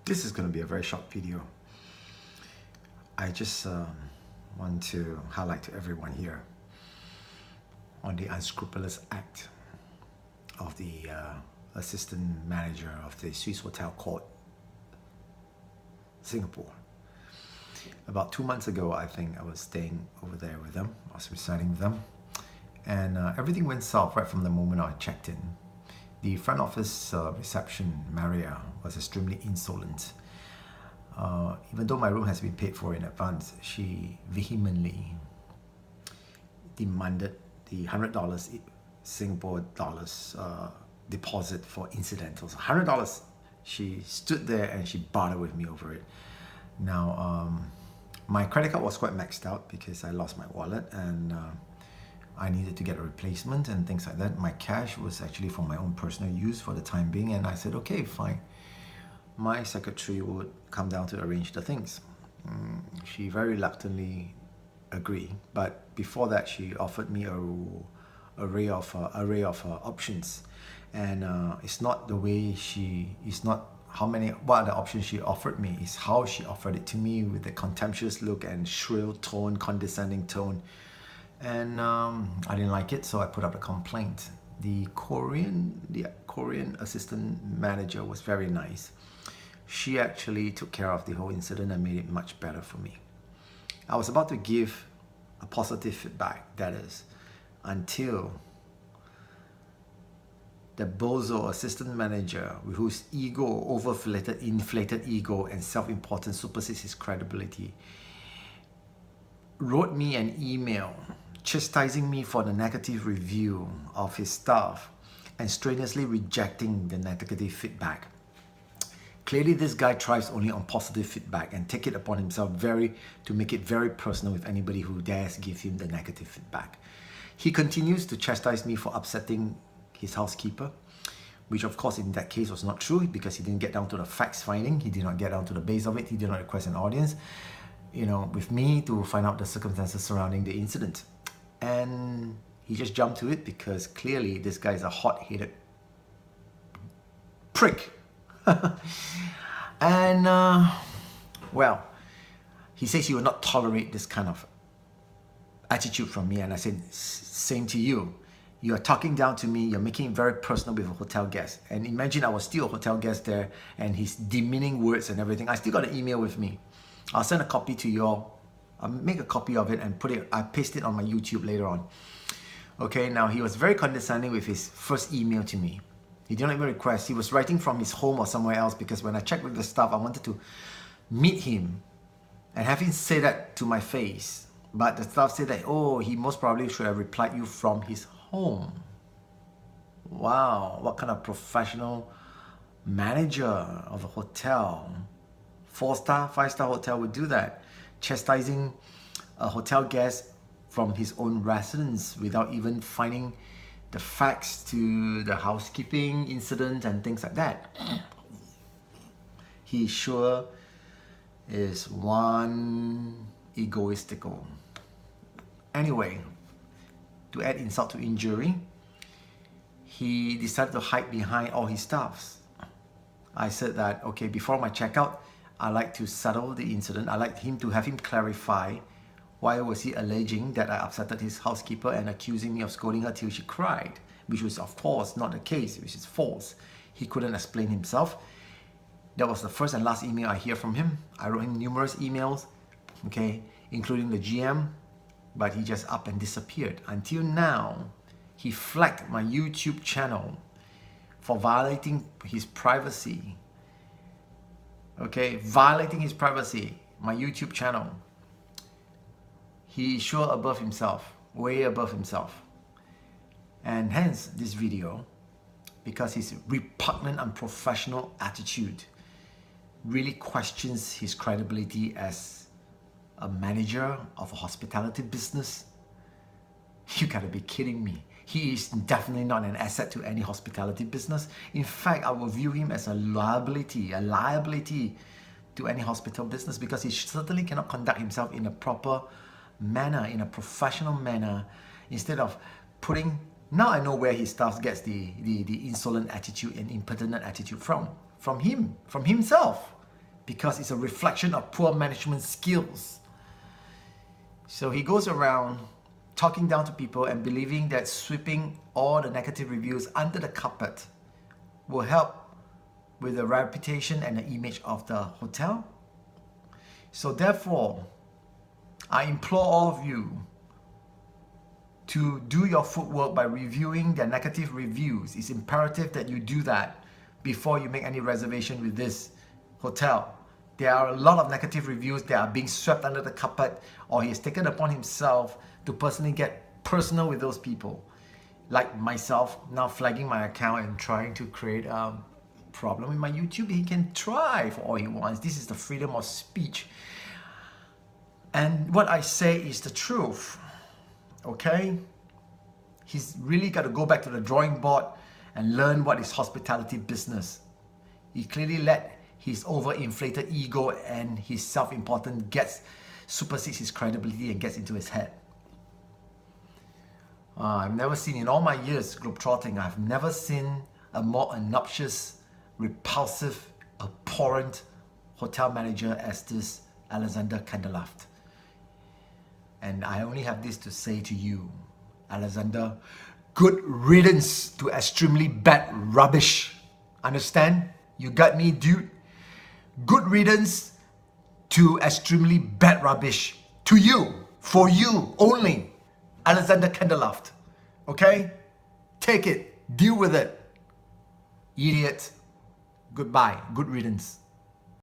This is going to be a very short video. I just want to highlight to everyone here on the unscrupulous act of the assistant manager of the Swissotel Court, Singapore. About 2 months ago, I think I was staying over there with them. I was residing with them, and everything went south right from the moment I checked in. The front office reception, Maria, was extremely insolent. Even though my room has been paid for in advance, she vehemently demanded the $100 Singapore dollars deposit for incidentals. $100. She stood there and she bartered with me over it. Now, my credit card was quite maxed out because I lost my wallet and I needed to get a replacement and things like that. My cash was actually for my own personal use for the time being, and I said, okay, fine. My secretary would come down to arrange the things. She very reluctantly agreed, but before that, she offered me an array of options, and it's not the way what are the options she offered me, is how she offered it to me, with a contemptuous look and shrill tone, condescending tone. And I didn't like it, so I put up a complaint. The Korean assistant manager was very nice. She actually took care of the whole incident and made it much better for me. I was about to give a positive feedback, that is, until the Bozo assistant manager, whose inflated ego and self-importance supersedes his credibility, wrote me an email chastising me for the negative review of his staff and strenuously rejecting the negative feedback. Clearly, this guy thrives only on positive feedback and take it upon himself to make it very personal with anybody who dares give him the negative feedback. He continues to chastise me for upsetting his housekeeper, which of course in that case was not true, because he didn't get down to the facts finding. He did not get down to the base of it. He did not request an audience, with me to find out the circumstances surrounding the incident. And he just jumped to it because clearly this guy is a hot-headed prick. And well, he says he will not tolerate this kind of attitude from me, and I said, same to you. You are talking down to me, you're making it very personal with a hotel guest. And imagine I was still a hotel guest there, and his demeaning words and everything. I still got an email with me. I'll send a copy to you all. I'll make a copy of it and I paste it on my YouTube later on. Okay, now he was very condescending with his first email to me. He didn't even request. He was writing from his home or somewhere else, because when I checked with the staff, I wanted to meet him and have him say that to my face. But the staff said that, oh, he most probably should have replied you from his home. Wow, what kind of professional manager of a hotel, 4-star, 5-star hotel would do that? Chastising a hotel guest from his own residence without even finding the facts to the housekeeping incident and things like that. He sure is one egoistical. Anyway, to add insult to injury, he decided to hide behind all his staffs. I said that, okay, before my checkout, I like to settle the incident. I like to have him clarify why was he alleging that I upsetted his housekeeper and accusing me of scolding her till she cried, which was of course not the case, which is false. He couldn't explain himself. That was the first and last email I hear from him. I wrote him numerous emails, okay, including the GM, but he just up and disappeared. Until now, he flagged my YouTube channel for violating his privacy. Okay, violating his privacy, my YouTube channel. He is sure above himself, way above himself. And hence this video, because his repugnant, unprofessional attitude really questions his credibility as a manager of a hospitality business. You gotta be kidding me. He is definitely not an asset to any hospitality business. In fact, I will view him as a liability to any hospital business, because he certainly cannot conduct himself in a proper manner, in a professional manner, instead of putting... Now I know where his staff gets the insolent attitude and impertinent attitude from himself. because it's a reflection of poor management skills. So he goes around talking down to people and believing that sweeping all the negative reviews under the carpet will help with the reputation and the image of the hotel. So therefore, I implore all of you to do your footwork by reviewing their negative reviews. It's imperative that you do that before you make any reservation with this hotel. There are a lot of negative reviews that are being swept under the carpet, or he has taken upon himself to personally get personal with those people. Like myself, now flagging my account and trying to create a problem with my YouTube. He can try for all he wants. This is the freedom of speech. And what I say is the truth, okay? He's really got to go back to the drawing board and learn what is hospitality business. He clearly let his overinflated ego and his self-importance supersedes his credibility and gets into his head. I've never seen, in all my years globetrotting, I've never seen a more obnoxious, repulsive, abhorrent hotel manager as this Alexander Kandelhaft. And I only have this to say to you, Alexander, good riddance to extremely bad rubbish. Understand? You got me, dude? Good riddance to extremely bad rubbish. To you, for you only, Alexander Kandelhaft. Okay? Take it. Deal with it. Idiot. Goodbye. Good riddance.